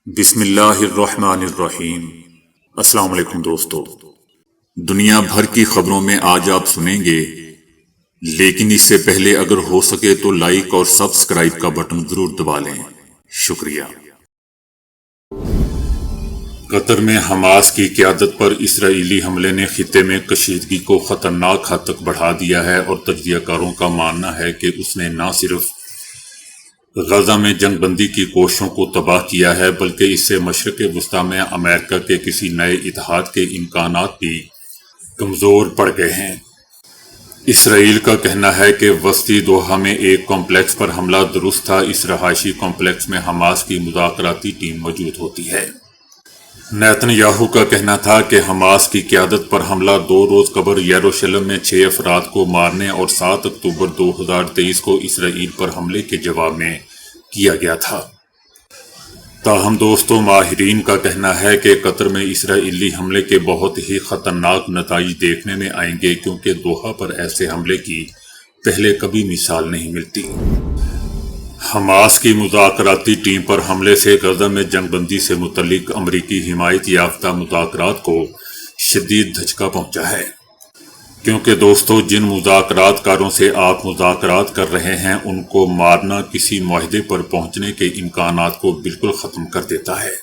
بسم اللہ الرحمن الرحیم۔ السلام علیکم دوستو، دنیا بھر کی خبروں میں آج آپ سنیں گے، لیکن اس سے پہلے اگر ہو سکے تو لائک اور سبسکرائب کا بٹن ضرور دبا لیں۔ شکریہ۔ قطر میں حماس کی قیادت پر اسرائیلی حملے نے خطے میں کشیدگی کو خطرناک حد تک بڑھا دیا ہے، اور تجزیہ کاروں کا ماننا ہے کہ اس نے نہ صرف غزہ میں جنگ بندی کی کوششوں کو تباہ کیا ہے، بلکہ اس سے مشرق وسطی میں امریکہ کے کسی نئے اتحاد کے امکانات بھی کمزور پڑ گئے ہیں۔ اسرائیل کا کہنا ہے کہ وسطی دوحہ میں ایک کمپلیکس پر حملہ درست تھا۔ اس رہائشی کمپلیکس میں حماس کی مذاکراتی ٹیم موجود ہوتی ہے۔ نیتن یاہو کا کہنا تھا کہ حماس کی قیادت پر حملہ 2 روز قبل یروشلم میں 6 افراد کو مارنے اور 7 اکتوبر 2023 کو اسرائیل پر حملے کے جواب میں کیا گیا تھا۔ تاہم دوستو، ماہرین کا کہنا ہے کہ قطر میں اسرائیلی حملے کے بہت ہی خطرناک نتائج دیکھنے میں آئیں گے، کیونکہ دوحہ پر ایسے حملے کی پہلے کبھی مثال نہیں ملتی۔ حماس کی مذاکراتی ٹیم پر حملے سے غزہ میں جنگ بندی سے متعلق امریکی حمایت یافتہ مذاکرات کو شدید دھچکا پہنچا ہے، کیونکہ دوستو، جن مذاکرات کاروں سے آپ مذاکرات کر رہے ہیں ان کو مارنا کسی معاہدے پر پہنچنے کے امکانات کو بالکل ختم کر دیتا ہے۔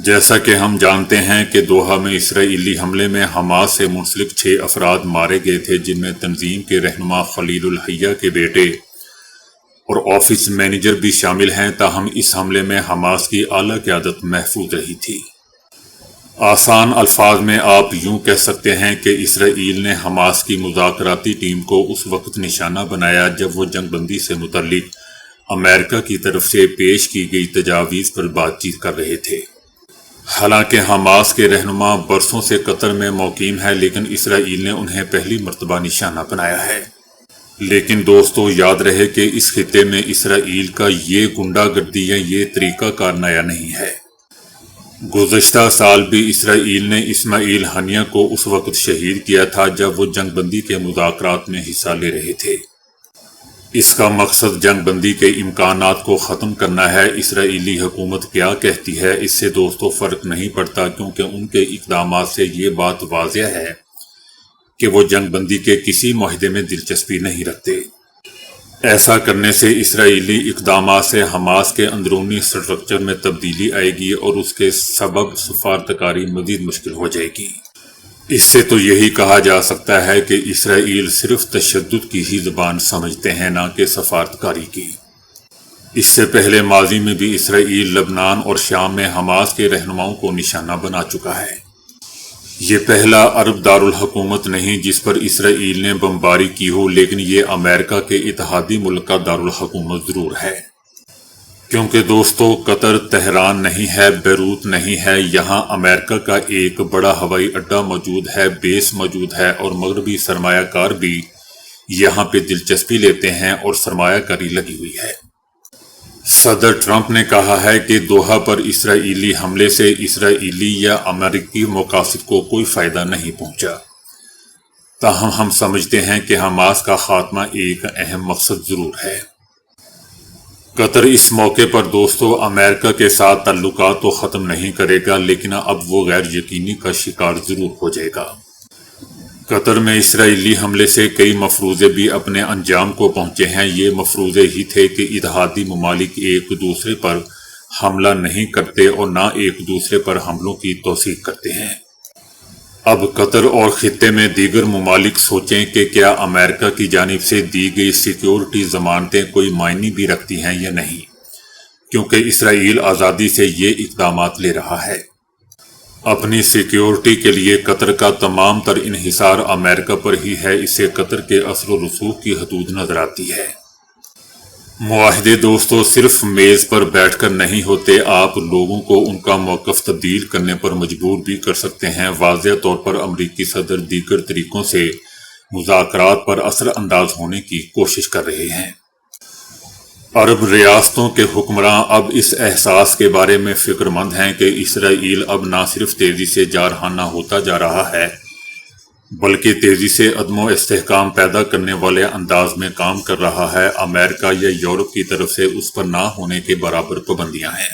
جیسا کہ ہم جانتے ہیں کہ دوحہ میں اسرائیلی حملے میں حماس سے منسلک 6 افراد مارے گئے تھے، جن میں تنظیم کے رہنما خلیل الحیہ کے بیٹے اور آفس مینیجر بھی شامل ہیں۔ تاہم اس حملے میں حماس کی اعلیٰ قیادت محفوظ رہی تھی۔ آسان الفاظ میں آپ یوں کہہ سکتے ہیں کہ اسرائیل نے حماس کی مذاکراتی ٹیم کو اس وقت نشانہ بنایا جب وہ جنگ بندی سے متعلق امریکہ کی طرف سے پیش کی گئی تجاویز پر بات چیت کر رہے تھے۔ حالانکہ حماس کے رہنما برسوں سے قطر میں مقیم ہے، لیکن اسرائیل نے انہیں پہلی مرتبہ نشانہ بنایا ہے۔ لیکن دوستو، یاد رہے کہ اس خطے میں اسرائیل کا یہ گنڈا گردی یا یہ طریقہ کار نیا نہیں ہے۔ گزشتہ سال بھی اسرائیل نے اسماعیل ہنیہ کو اس وقت شہید کیا تھا جب وہ جنگ بندی کے مذاکرات میں حصہ لے رہے تھے۔ اس کا مقصد جنگ بندی کے امکانات کو ختم کرنا ہے۔ اسرائیلی حکومت کیا کہتی ہے اس سے دوستو فرق نہیں پڑتا، کیونکہ ان کے اقدامات سے یہ بات واضح ہے کہ وہ جنگ بندی کے کسی معاہدے میں دلچسپی نہیں رکھتے۔ ایسا کرنے سے اسرائیلی اقدامات سے حماس کے اندرونی اسٹرکچر میں تبدیلی آئے گی اور اس کے سبب سفارتکاری مزید مشکل ہو جائے گی۔ اس سے تو یہی کہا جا سکتا ہے کہ اسرائیل صرف تشدد کی ہی زبان سمجھتے ہیں، نہ کہ سفارتکاری کی۔ اس سے پہلے ماضی میں بھی اسرائیل لبنان اور شام میں حماس کے رہنماؤں کو نشانہ بنا چکا ہے۔ یہ پہلا عرب دارالحکومت نہیں جس پر اسرائیل نے بمباری کی ہو، لیکن یہ امریکہ کے اتحادی ملک کا دارالحکومت ضرور ہے۔ کیونکہ دوستو، قطر تہران نہیں ہے، بیروت نہیں ہے، یہاں امریکہ کا ایک بڑا ہوائی اڈہ موجود ہے، بیس موجود ہے، اور مغربی سرمایہ کار بھی یہاں پہ دلچسپی لیتے ہیں اور سرمایہ کاری لگی ہوئی ہے۔ صدر ٹرمپ نے کہا ہے کہ دوحہ پر اسرائیلی حملے سے اسرائیلی یا امریکی مقاصد کو کوئی فائدہ نہیں پہنچا۔ تاہم ہم سمجھتے ہیں کہ حماس کا خاتمہ ایک اہم مقصد ضرور ہے۔ قطر اس موقع پر دوستو امریکہ کے ساتھ تعلقات تو ختم نہیں کرے گا، لیکن اب وہ غیر یقینی کا شکار ضرور ہو جائے گا۔ قطر میں اسرائیلی حملے سے کئی مفروضے بھی اپنے انجام کو پہنچے ہیں۔ یہ مفروضے ہی تھے کہ اتحادی ممالک ایک دوسرے پر حملہ نہیں کرتے اور نہ ایک دوسرے پر حملوں کی توثیق کرتے ہیں۔ اب قطر اور خطے میں دیگر ممالک سوچیں کہ کیا امریکہ کی جانب سے دی گئی سیکیورٹی ضمانتیں کوئی معنی بھی رکھتی ہیں یا نہیں، کیونکہ اسرائیل آزادی سے یہ اقدامات لے رہا ہے۔ اپنی سیکیورٹی کے لیے قطر کا تمام تر انحصار امریکہ پر ہی ہے، اسے قطر کے اثر و رسوخ کی حدود نظر آتی ہے۔ معاہدے دوستو صرف میز پر بیٹھ کر نہیں ہوتے، آپ لوگوں کو ان کا موقف تبدیل کرنے پر مجبور بھی کر سکتے ہیں۔ واضح طور پر امریکی صدر دیگر طریقوں سے مذاکرات پر اثر انداز ہونے کی کوشش کر رہے ہیں۔ عرب ریاستوں کے حکمراں اب اس احساس کے بارے میں فکر مند ہیں کہ اسرائیل اب نہ صرف تیزی سے جارحانہ ہوتا جا رہا ہے، بلکہ تیزی سے عدم و استحکام پیدا کرنے والے انداز میں کام کر رہا ہے۔ امریکہ یا یورپ کی طرف سے اس پر نہ ہونے کے برابر پابندیاں ہیں۔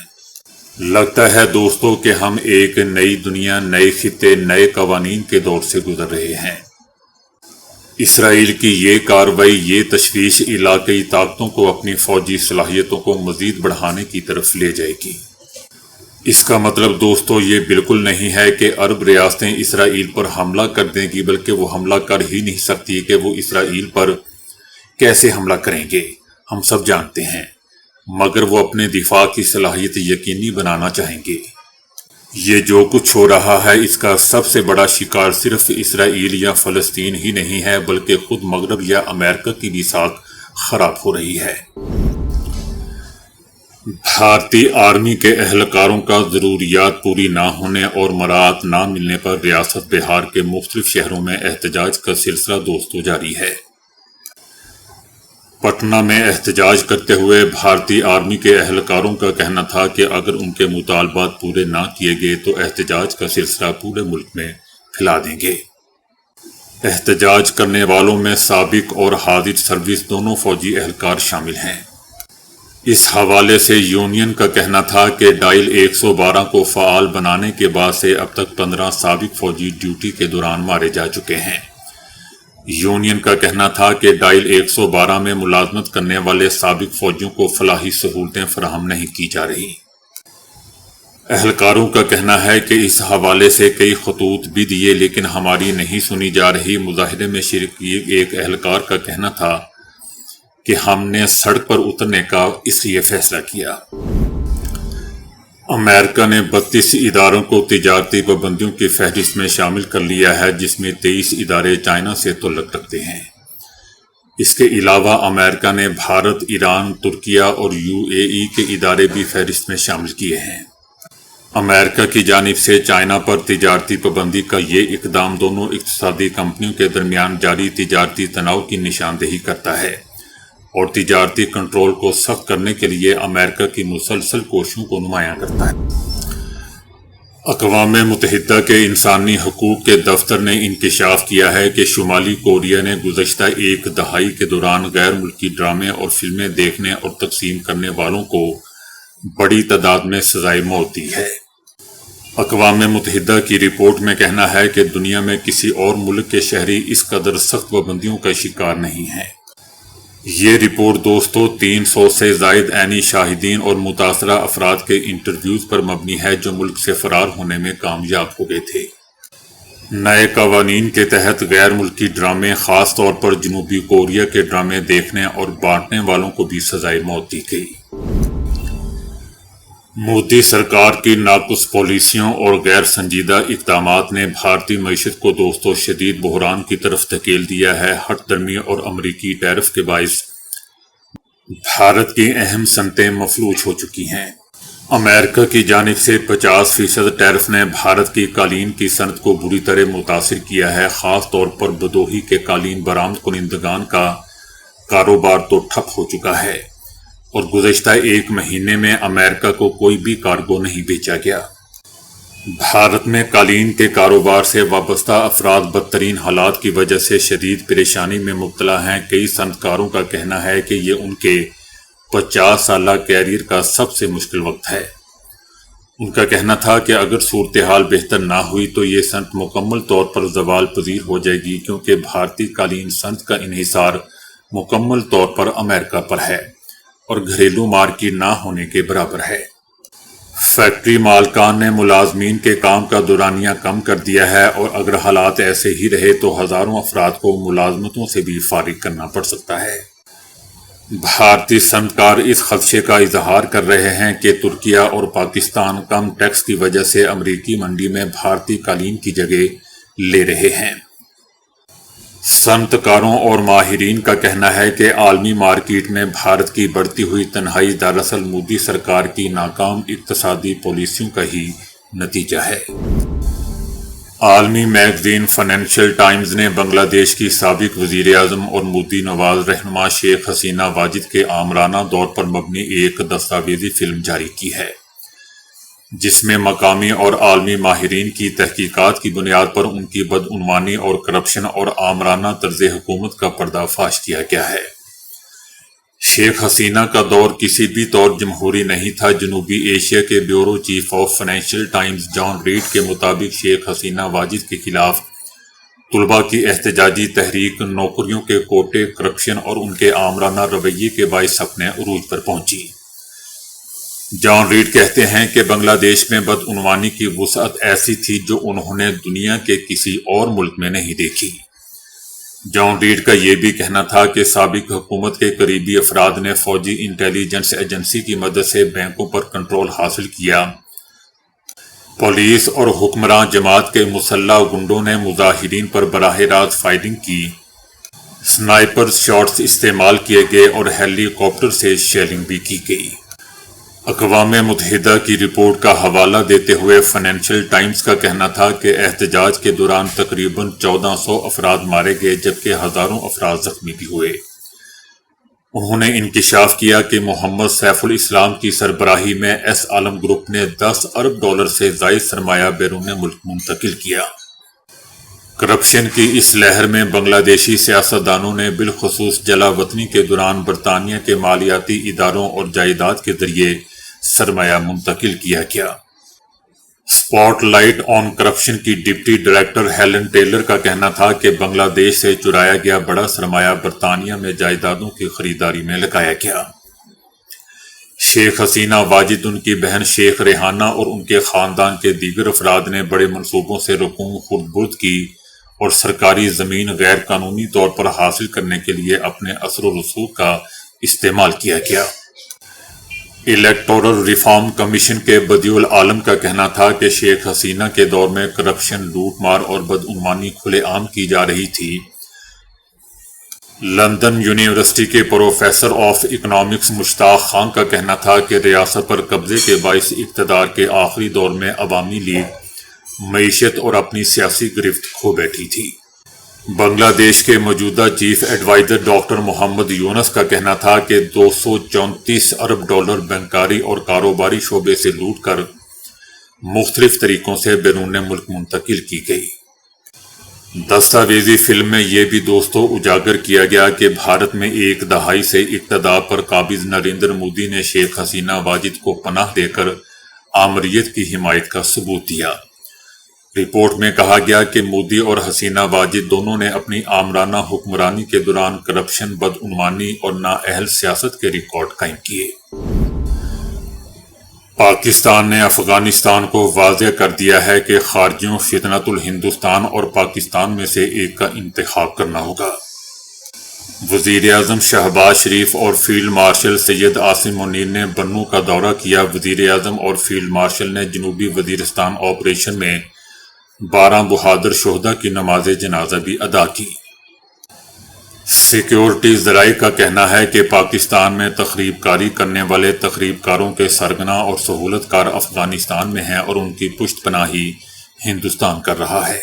لگتا ہے دوستو کہ ہم ایک نئی دنیا، نئے خطے، نئے قوانین کے دور سے گزر رہے ہیں۔ اسرائیل کی یہ کارروائی، یہ تشویش علاقائی طاقتوں کو اپنی فوجی صلاحیتوں کو مزید بڑھانے کی طرف لے جائے گی۔ اس کا مطلب دوستو یہ بالکل نہیں ہے کہ عرب ریاستیں اسرائیل پر حملہ کر دیں گی، بلکہ وہ حملہ کر ہی نہیں سکتی کہ وہ اسرائیل پر کیسے حملہ کریں گے ہم سب جانتے ہیں، مگر وہ اپنے دفاع کی صلاحیت یقینی بنانا چاہیں گے۔ یہ جو کچھ ہو رہا ہے اس کا سب سے بڑا شکار صرف اسرائیل یا فلسطین ہی نہیں ہے، بلکہ خود مغرب یا امریکہ کی بھی ساکھ خراب ہو رہی ہے۔ بھارتی آرمی کے اہلکاروں کا ضروریات پوری نہ ہونے اور مراعات نہ ملنے پر ریاست بہار کے مختلف شہروں میں احتجاج کا سلسلہ دوستو جاری ہے۔ پٹنہ میں احتجاج کرتے ہوئے بھارتی آرمی کے اہلکاروں کا کہنا تھا کہ اگر ان کے مطالبات پورے نہ کیے گئے تو احتجاج کا سلسلہ پورے ملک میں پھیلا دیں گے۔ احتجاج کرنے والوں میں سابق اور حاضر سروس دونوں فوجی اہلکار شامل ہیں۔ اس حوالے سے یونین کا کہنا تھا کہ ڈائل 112 کو فعال بنانے کے بعد سے اب تک 15 سابق فوجی ڈیوٹی کے دوران مارے جا چکے ہیں۔ یونین کا کہنا تھا کہ ڈائل 112 میں ملازمت کرنے والے سابق فوجیوں کو فلاحی سہولتیں فراہم نہیں کی جا رہی۔ اہلکاروں کا کہنا ہے کہ اس حوالے سے کئی خطوط بھی دیے لیکن ہماری نہیں سنی جا رہی۔ مظاہرے میں شریک ایک اہلکار کا کہنا تھا کہ ہم نے سڑک پر اترنے کا اس لیے فیصلہ کیا۔ امریکہ نے 32 اداروں کو تجارتی پابندیوں کی فہرست میں شامل کر لیا ہے، جس میں 23 ادارے چائنا سے تعلق رکھتے ہیں۔ اس کے علاوہ امریکہ نے بھارت، ایران، ترکیہ اور UAE کے ادارے بھی فہرست میں شامل کیے ہیں۔ امریکہ کی جانب سے چائنا پر تجارتی پابندی کا یہ اقدام دونوں اقتصادی کمپنیوں کے درمیان جاری تجارتی تناؤ کی نشاندہی کرتا ہے اور تجارتی کنٹرول کو سخت کرنے کے لیے امریکہ کی مسلسل کوششوں کو نمایاں کرتا ہے۔ اقوام متحدہ کے انسانی حقوق کے دفتر نے انکشاف کیا ہے کہ شمالی کوریا نے گزشتہ ایک دہائی کے دوران غیر ملکی ڈرامے اور فلمیں دیکھنے اور تقسیم کرنے والوں کو بڑی تعداد میں سزائے موت دی ہے۔ اقوام متحدہ کی رپورٹ میں کہنا ہے کہ دنیا میں کسی اور ملک کے شہری اس قدر سخت پابندیوں کا شکار نہیں ہیں۔ یہ رپورٹ دوستو 300 سے زائد عینی شاہدین اور متاثرہ افراد کے انٹرویوز پر مبنی ہے جو ملک سے فرار ہونے میں کامیاب ہو گئے تھے۔ نئے قوانین کے تحت غیر ملکی ڈرامے، خاص طور پر جنوبی کوریا کے ڈرامے دیکھنے اور بانٹنے والوں کو بھی سزائے موت دی گئی۔ مودی سرکار کی ناقص پالیسیوں اور غیر سنجیدہ اقدامات نے بھارتی معیشت کو دوستو شدید بحران کی طرف دھکیل دیا ہے۔ ہٹ درمی اور امریکی ٹیرف کے باعث بھارت کی اہم صنعتیں مفلوج ہو چکی ہیں۔ امریکہ کی جانب سے 50% ٹیرف نے بھارت کی قالین کی صنعت کو بری طرح متاثر کیا ہے، خاص طور پر بدوہی کے قالین برآمد کنندگان کا کاروبار تو ٹھپ ہو چکا ہے اور گزشتہ ایک مہینے میں امریکہ کو کوئی بھی کارگو نہیں بیچا گیا۔ بھارت میں قالین کے کاروبار سے وابستہ افراد بدترین حالات کی وجہ سے شدید پریشانی میں مبتلا ہیں۔ کئی صنعت کاروں کا کہنا ہے کہ یہ ان کے 50 سالہ کیریئر کا سب سے مشکل وقت ہے۔ ان کا کہنا تھا کہ اگر صورتحال بہتر نہ ہوئی تو یہ صنعت مکمل طور پر زوال پذیر ہو جائے گی، کیونکہ بھارتی قالین صنعت کا انحصار مکمل طور پر امریکہ پر ہے اور گھریلو مارکیٹ نہ ہونے کے برابر ہے۔ فیکٹری مالکان نے ملازمین کے کام کا دورانیہ کم کر دیا ہے اور اگر حالات ایسے ہی رہے تو ہزاروں افراد کو ملازمتوں سے بھی فارغ کرنا پڑ سکتا ہے۔ بھارتی صنعت کار اس خدشے کا اظہار کر رہے ہیں کہ ترکیہ اور پاکستان کم ٹیکس کی وجہ سے امریکی منڈی میں بھارتی قالین کی جگہ لے رہے ہیں۔ صنعت کاروں اور ماہرین کا کہنا ہے کہ عالمی مارکیٹ میں بھارت کی بڑھتی ہوئی تنہائی دراصل مودی سرکار کی ناکام اقتصادی پالیسیوں کا ہی نتیجہ ہے۔ عالمی میگزین فائنینشل ٹائمز نے بنگلہ دیش کی سابق وزیر اعظم اور مودی نواز رہنما شیخ حسینہ واجد کے آمرانہ دور پر مبنی ایک دستاویزی فلم جاری کی ہے، جس میں مقامی اور عالمی ماہرین کی تحقیقات کی بنیاد پر ان کی بدعنوانی اور کرپشن اور آمرانہ طرز حکومت کا پردہ فاش کیا گیا ہے۔ شیخ حسینہ کا دور کسی بھی طور جمہوری نہیں تھا۔ جنوبی ایشیا کے bureau chief of Financial Times John Reed کے مطابق شیخ حسینہ واجد کے خلاف طلباء کی احتجاجی تحریک نوکریوں کے کوٹے، کرپشن اور ان کے آمرانہ رویے کے باعث اپنے عروج پر پہنچی۔ جان ریڈ کہتے ہیں کہ بنگلہ دیش میں بدعنوانی کی وسعت ایسی تھی جو انہوں نے دنیا کے کسی اور ملک میں نہیں دیکھی۔ جان ریڈ کا یہ بھی کہنا تھا کہ سابق حکومت کے قریبی افراد نے فوجی انٹیلیجنس ایجنسی کی مدد سے بینکوں پر کنٹرول حاصل کیا۔ پولیس اور حکمراں جماعت کے مسلح گنڈوں نے مظاہرین پر براہ راست فائرنگ کی، سنائپر شاٹس استعمال کیے گئے اور ہیلی کاپٹر سے شیلنگ بھی کی گئی۔ اقوام متحدہ کی رپورٹ کا حوالہ دیتے ہوئے فائنینشل ٹائمز کا کہنا تھا کہ احتجاج کے دوران تقریباً 1400 افراد مارے گئے جبکہ ہزاروں افراد زخمی بھی ہوئے۔ انہوں نے انکشاف کیا کہ محمد سیف الاسلام کی سربراہی میں ایس عالم گروپ نے $10 ارب سے زائد سرمایہ بیرون ملک منتقل کیا۔ کرپشن کی اس لہر میں بنگلہ دیشی سیاستدانوں نے بالخصوص جلا وطنی کے دوران برطانیہ کے مالیاتی اداروں اور جائیداد کے ذریعے سرمایہ منتقل کیا گیا۔ اسپاٹ لائٹ آن کرپشن کی ڈپٹی ڈائریکٹر ہیلن ٹیلر کا کہنا تھا کہ بنگلہ دیش سے چرایا گیا بڑا سرمایہ برطانیہ میں جائیدادوں کی خریداری میں لگایا گیا۔ شیخ حسینہ واجد، ان کی بہن شیخ ریحانہ اور ان کے خاندان کے دیگر افراد نے بڑے منصوبوں سے رقوم خرد برد کی اور سرکاری زمین غیر قانونی طور پر حاصل کرنے کے لیے اپنے اثر و رسوخ کا استعمال کیا گیا۔ الیکٹورل ریفارم کمیشن کے بدیع العالم کا کہنا تھا کہ شیخ حسینہ کے دور میں کرپشن، لوٹ مار اور بدعنوانی کھلے عام کی جا رہی تھی۔ لندن یونیورسٹی کے پروفیسر آف اکنامکس مشتاق خان کا کہنا تھا کہ ریاست پر قبضے کے باعث اقتدار کے آخری دور میں عوامی لیگ معیشت اور اپنی سیاسی گرفت کھو بیٹھی تھی۔ بنگلہ دیش کے موجودہ چیف ایڈوائزر ڈاکٹر محمد یونس کا کہنا تھا کہ $234 ارب بینکاری اور کاروباری شعبے سے لوٹ کر مختلف طریقوں سے بیرون ملک منتقل کی گئی۔ دستاویزی فلم میں یہ بھی دوستوں اجاگر کیا گیا کہ بھارت میں ایک دہائی سے اقتدار پر قابض نریندر مودی نے شیخ حسینہ واجد کو پناہ دے کر آمریت کی حمایت کا ثبوت دیا۔ رپورٹ میں کہا گیا کہ مودی اور حسینہ واجد دونوں نے اپنی آمرانہ حکمرانی کے دوران کرپشن، بدعنوانی اور نااہل سیاست کے ریکارڈ قائم کیے۔ پاکستان نے افغانستان کو واضح کر دیا ہے کہ خارجیوں فتنۃ الہندوستان اور پاکستان میں سے ایک کا انتخاب کرنا ہوگا۔ وزیر اعظم شہباز شریف اور فیلڈ مارشل سید عاصم منیر نے بنوں کا دورہ کیا۔ وزیر اعظم اور فیلڈ مارشل نے جنوبی وزیرستان آپریشن میں 12 بہادر شہداء کی نماز جنازہ بھی ادا کی۔ سیکیورٹی ذرائع کا کہنا ہے کہ پاکستان میں تخریب کاری کرنے والے تخریب کاروں کے سرگنا اور سہولت کار افغانستان میں ہیں اور ان کی پشت پناہی ہندوستان کر رہا ہے۔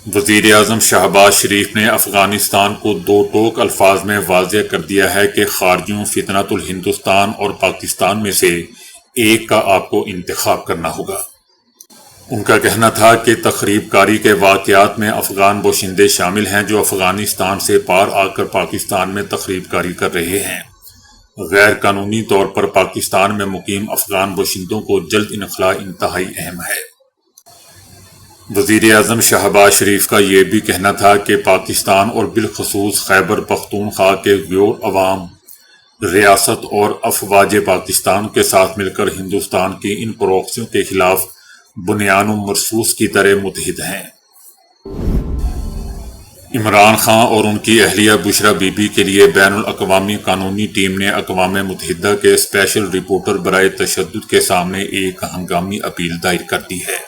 وزیر اعظم شہباز شریف نے افغانستان کو 2 ٹوک الفاظ میں واضح کر دیا ہے کہ خارجیوں فتنۃ الہندوستان اور پاکستان میں سے ایک کا آپ کو انتخاب کرنا ہوگا۔ ان کا کہنا تھا کہ تخریب کاری کے واقعات میں افغان باشندے شامل ہیں جو افغانستان سے پار آ کر پاکستان میں تخریب کاری کر رہے ہیں۔ غیر قانونی طور پر پاکستان میں مقیم افغان باشندوں کو جلد انخلاء انتہائی اہم ہے۔ وزیر اعظم شہباز شریف کا یہ بھی کہنا تھا کہ پاکستان اور بالخصوص خیبر پختونخوا کے غیور عوام، ریاست اور افواج پاکستان کے ساتھ مل کر ہندوستان کی ان پروکسیوں کے خلاف بنیان و مرصوص کی طرح متحد ہیں۔ عمران خان اور ان کی اہلیہ بشرا بی بی کے لیے بین الاقوامی قانونی ٹیم نے اقوام متحدہ کے اسپیشل رپورٹر برائے تشدد کے سامنے ایک ہنگامی اپیل دائر کر دی ہے۔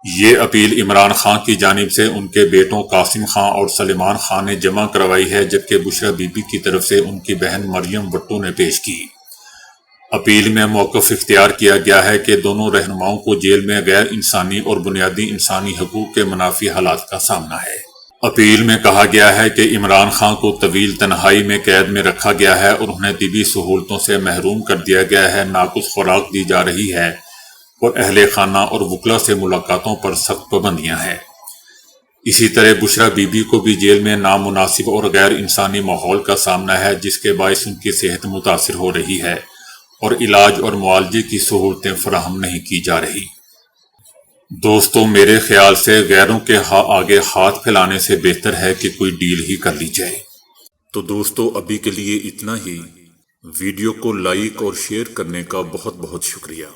یہ اپیل عمران خان کی جانب سے ان کے بیٹوں قاسم خان اور سلیمان خان نے جمع کروائی ہے، جبکہ بشرا بی بی کی طرف سے ان کی بہن مریم بٹو نے پیش کی۔ اپیل میں موقف اختیار کیا گیا ہے کہ دونوں رہنماؤں کو جیل میں غیر انسانی اور بنیادی انسانی حقوق کے منافی حالات کا سامنا ہے۔ اپیل میں کہا گیا ہے کہ عمران خان کو طویل تنہائی میں قید میں رکھا گیا ہے اور انہیں طبی سہولتوں سے محروم کر دیا گیا ہے، ناقص خوراک دی جا رہی ہے اور اہل خانہ اور وکلا سے ملاقاتوں پر سخت پابندیاں ہیں۔ اسی طرح بشرا بی بی کو بھی جیل میں نامناسب اور غیر انسانی ماحول کا سامنا ہے، جس کے باعث ان کی صحت متاثر ہو رہی ہے اور علاج اور معالجے کی سہولتیں فراہم نہیں کی جا رہی۔ دوستو، میرے خیال سے غیروں کے آگے ہاتھ پھیلانے سے بہتر ہے کہ کوئی ڈیل ہی کر لی جائے۔ تو دوستو، ابھی کے لیے اتنا ہی۔ ویڈیو کو لائک اور شیئر کرنے کا بہت بہت شکریہ۔